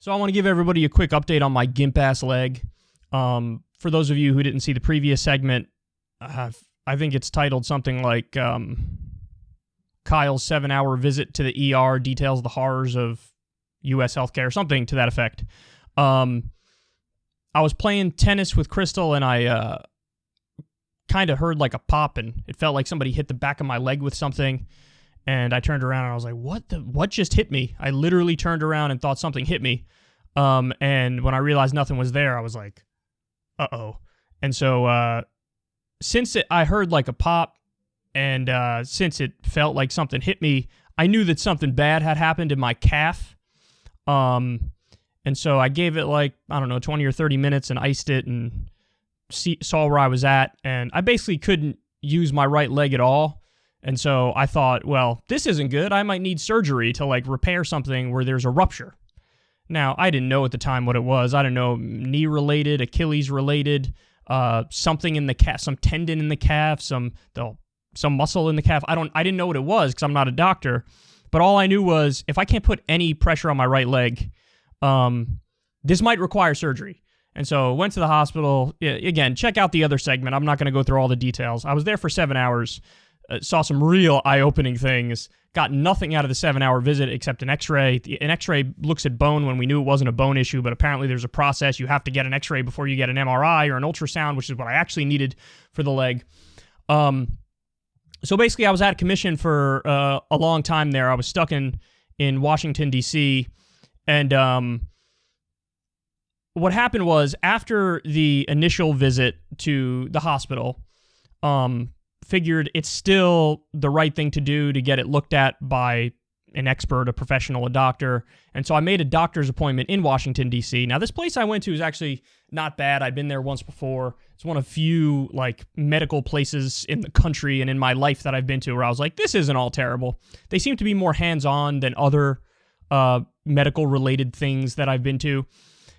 So I want to give everybody a quick update on my Gimp ass leg. For those of you who didn't see the previous segment, I think it's titled something like Kyle's 7-hour visit to the ER details the horrors of U.S. healthcare, something to that effect. I was playing tennis with Crystal, and I kind of heard like a pop, and it felt like somebody hit the back of my leg with something. And I turned around and I was like, what just hit me? I literally turned around and thought something hit me. And when I realized nothing was there, I was like, uh-oh. And so since I heard like a pop, and since it felt like something hit me, I knew that something bad had happened in my calf. And so I gave it like, 20 or 30 minutes and iced it and saw where I was at. And I basically couldn't use my right leg at all. And so I thought, well, this isn't good. I might need surgery to like repair something where there's a rupture. Now, I didn't know at the time what it was. I didn't know, knee related, Achilles related, something in the calf, some tendon in the calf, some muscle in the calf. I didn't know what it was because I'm not a doctor. But all I knew was if I can't put any pressure on my right leg, this might require surgery. And so went to the hospital. Again, check out the other segment. I'm not going to go through all the details. I was there for 7 hours. Saw some real eye-opening things, got nothing out of the 7-hour visit except an x-ray. An x-ray looks at bone when we knew it wasn't a bone issue, but apparently there's a process. You have to get an x-ray before you get an MRI or an ultrasound, which is what I actually needed for the leg. So basically I was out of commission for a long time there. I was stuck in Washington, D.C., and what happened was after the initial visit to the hospital, figured it's still the right thing to do to get it looked at by an expert, a professional, a doctor. And so I made a doctor's appointment in Washington, D.C. Now, this place I went to is actually not bad. I'd been there once before. It's one of few like medical places in the country and in my life that I've been to where I was like, this isn't all terrible. They seem to be more hands-on than other medical-related things that I've been to.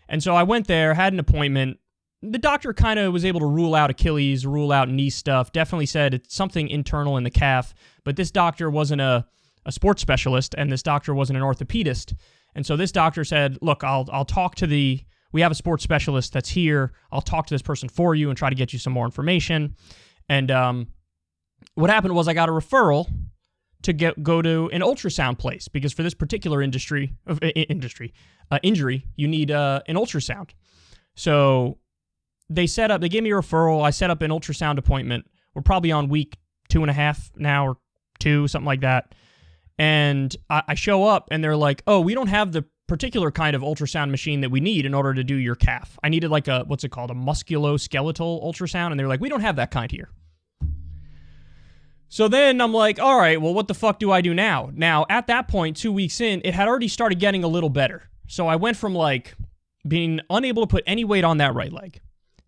And so I went there, had an appointment. The doctor kind of was able to rule out Achilles, rule out knee stuff, definitely said it's something internal in the calf, but this doctor wasn't a sports specialist, and this doctor wasn't an orthopedist. And so this doctor said, look, I'll talk to we have a sports specialist that's here. I'll talk to this person for you and try to get you some more information. And what happened was I got a referral to go to an ultrasound place, because for this particular injury, you need an ultrasound. So they gave me a referral. I set up an ultrasound appointment. We're probably on week 2.5 now, or 2, something like that. And I show up and they're like, oh, we don't have the particular kind of ultrasound machine that we need in order to do your calf. I needed like a musculoskeletal ultrasound. And they're like, we don't have that kind here. So then I'm like, all right, well, what the fuck do I do now? Now, at that point, 2 weeks in, it had already started getting a little better. So I went from like being unable to put any weight on that right leg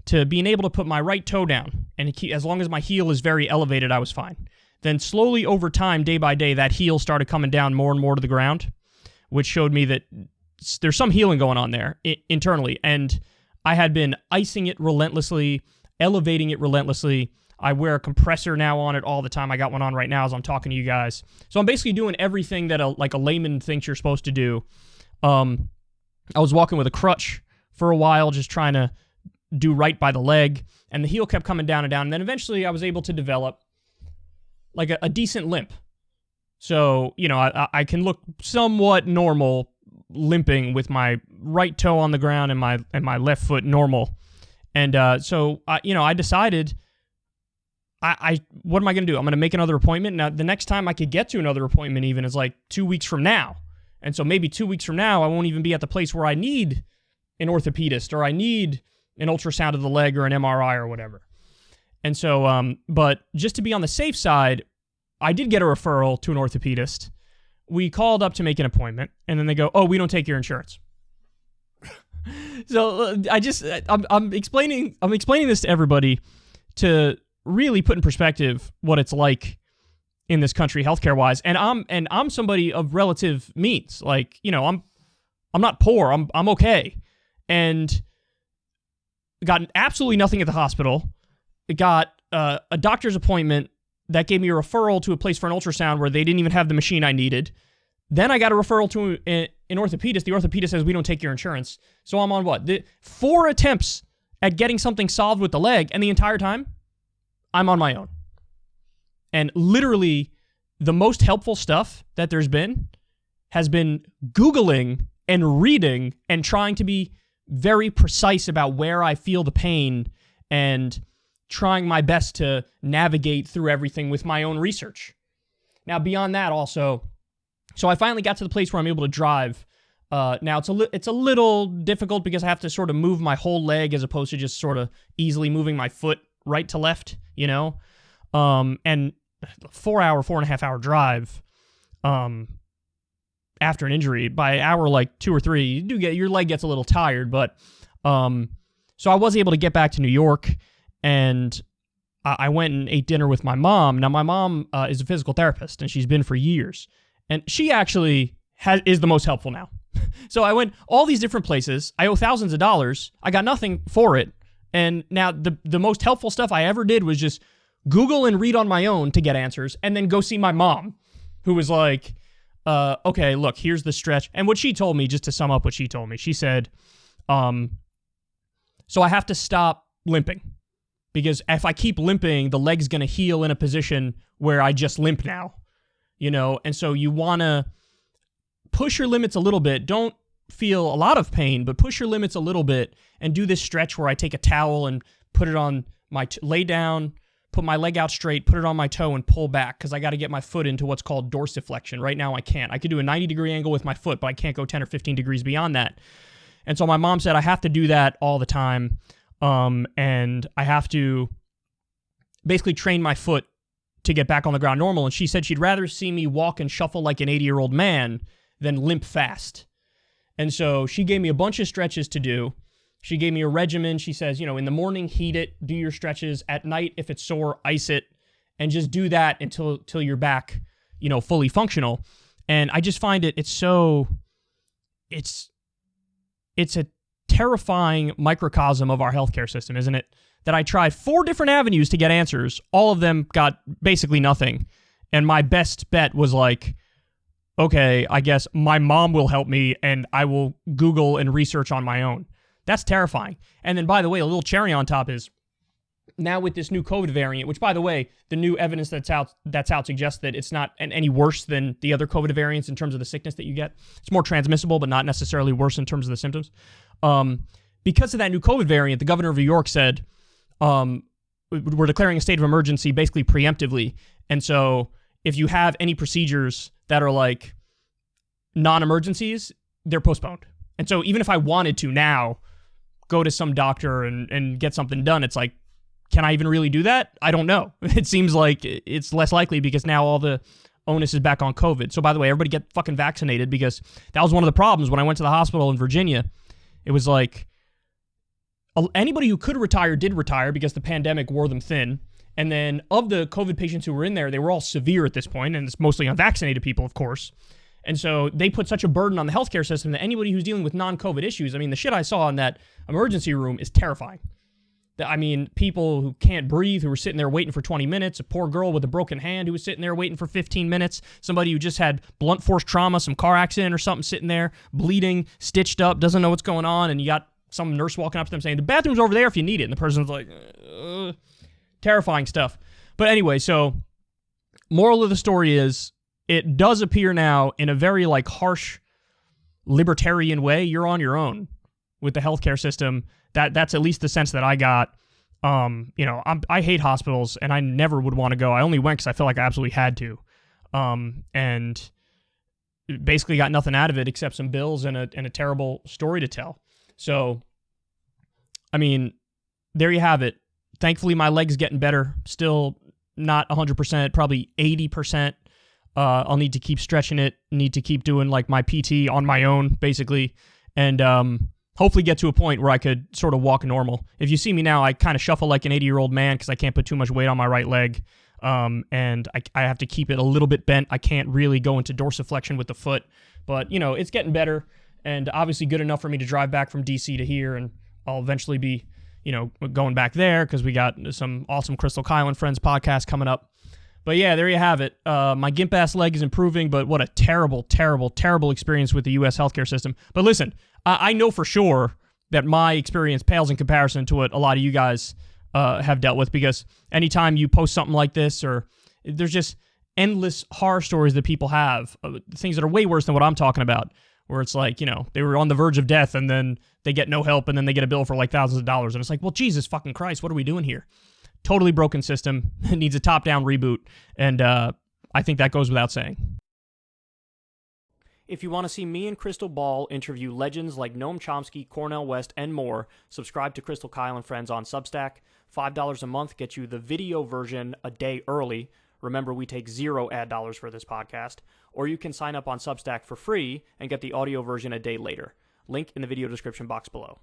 to being able to put my right toe down. And as long as my heel is very elevated, I was fine. Then slowly over time, day by day, that heel started coming down more and more to the ground, which showed me that there's some healing going on there internally. And I had been icing it relentlessly, elevating it relentlessly. I wear a compressor now on it all the time. I got one on right now as I'm talking to you guys. So I'm basically doing everything that a layman thinks you're supposed to do. I was walking with a crutch for a while, just trying to do right by the leg, and the heel kept coming down and down. And then eventually I was able to develop like a decent limp. So, I can look somewhat normal limping with my right toe on the ground and my left foot normal. And so I decided, what am I going to do? I'm going to make another appointment. Now, the next time I could get to another appointment even is like 2 weeks from now. And so maybe 2 weeks from now, I won't even be at the place where I need an orthopedist or I need an ultrasound of the leg or an MRI or whatever. And so, but just to be on the safe side, I did get a referral to an orthopedist. We called up to make an appointment, and then they go, oh, we don't take your insurance. So I'm explaining this to everybody to really put in perspective what it's like in this country healthcare-wise. And I'm somebody of relative means. Like, I'm not poor. I'm okay. And got absolutely nothing at the hospital. Got a doctor's appointment that gave me a referral to a place for an ultrasound where they didn't even have the machine I needed. Then I got a referral to an orthopedist. The orthopedist says we don't take your insurance. So I'm on what? 4 attempts at getting something solved with the leg, and the entire time, I'm on my own. And literally, the most helpful stuff that there's been has been Googling and reading and trying to be very precise about where I feel the pain and trying my best to navigate through everything with my own research. Now, beyond that also, so I finally got to the place where I'm able to drive. Now, it's a little difficult because I have to sort of move my whole leg as opposed to just sort of easily moving my foot right to left, you know? And 4.5 hour drive after an injury, by hour like 2 or 3, your leg gets a little tired. But so I was able to get back to New York, and I went and ate dinner with my mom. Now, my mom is a physical therapist, and she's been for years. And she actually is the most helpful now. So I went all these different places. I owe thousands of dollars. I got nothing for it. And now the most helpful stuff I ever did was just Google and read on my own to get answers, and then go see my mom, who was like, okay, look, here's the stretch. And what she told me, just to sum up what she told me, she said, so I have to stop limping, because if I keep limping, the leg's going to heal in a position where I just limp now, you know? And so you want to push your limits a little bit. Don't feel a lot of pain, but push your limits a little bit and do this stretch where I take a towel and put it on my, lay down, put my leg out straight, put it on my toe, and pull back, because I got to get my foot into what's called dorsiflexion. Right now I can't. I could do a 90-degree angle with my foot, but I can't go 10 or 15 degrees beyond that. And so my mom said I have to do that all the time, and I have to basically train my foot to get back on the ground normal. And she said she'd rather see me walk and shuffle like an 80-year-old man than limp fast. And so she gave me a bunch of stretches to do. She gave me a regimen. She says, in the morning, heat it, do your stretches. At night, if it's sore, ice it, and just do that until you're back, fully functional. And I just find it's a terrifying microcosm of our healthcare system, isn't it? That I tried 4 different avenues to get answers. All of them got basically nothing. And my best bet was like, okay, I guess my mom will help me and I will Google and research on my own. That's terrifying. And then, by the way, a little cherry on top is now with this new COVID variant, which, by the way, the new evidence that's out suggests that it's not any worse than the other COVID variants in terms of the sickness that you get. It's more transmissible, but not necessarily worse in terms of the symptoms. Because of that new COVID variant, the governor of New York said, we're declaring a state of emergency basically preemptively. And so if you have any procedures that are like non-emergencies, they're postponed. And so even if I wanted to now go to some doctor and get something done, it's like, can I even really do that? I don't know. It seems like it's less likely because now all the onus is back on COVID. So by the way, everybody get fucking vaccinated, because that was one of the problems when I went to the hospital in Virginia. It was like anybody who could retire did retire because the pandemic wore them thin. And then of the COVID patients who were in there, they were all severe at this point, and it's mostly unvaccinated people, of course. And so they put such a burden on the healthcare system that anybody who's dealing with non-COVID issues, I mean, the shit I saw in that emergency room is terrifying. I mean, people who can't breathe, who were sitting there waiting for 20 minutes, a poor girl with a broken hand who was sitting there waiting for 15 minutes, somebody who just had blunt force trauma, some car accident or something, sitting there, bleeding, stitched up, doesn't know what's going on, and you got some nurse walking up to them saying, the bathroom's over there if you need it, and the person's like, terrifying stuff. But anyway, so moral of the story is, it does appear now in a very harsh libertarian way, you're on your own with the healthcare system. That's at least the sense that I got. I hate hospitals, and I never would want to go. I only went because I felt like I absolutely had to, and basically got nothing out of it except some bills and a terrible story to tell. So, I mean, there you have it. Thankfully, my leg's getting better. Still not 100%, probably 80%. I'll need to keep stretching it, need to keep doing my PT on my own, basically, and hopefully get to a point where I could sort of walk normal. If you see me now, I kind of shuffle like an 80-year-old man because I can't put too much weight on my right leg, and I have to keep it a little bit bent. I can't really go into dorsiflexion with the foot, but, it's getting better, and obviously good enough for me to drive back from D.C. to here, and I'll eventually be, going back there because we got some awesome Crystal Kyle and Friends podcast coming up. But yeah, there you have it. My gimp ass leg is improving, but what a terrible, terrible, terrible experience with the U.S. healthcare system. But listen, I know for sure that my experience pales in comparison to what a lot of you guys have dealt with, because anytime you post something like this, or there's just endless horror stories that people have, things that are way worse than what I'm talking about, where it's like, they were on the verge of death and then they get no help and then they get a bill for like thousands of dollars. And it's like, well, Jesus fucking Christ, what are we doing here? Totally broken system. It needs a top-down reboot. And I think that goes without saying. If you want to see me and Crystal Ball interview legends like Noam Chomsky, Cornel West, and more, subscribe to Crystal Kyle and Friends on Substack. $5 a month gets you the video version a day early. Remember, we take 0 ad dollars for this podcast. Or you can sign up on Substack for free and get the audio version a day later. Link in the video description box below.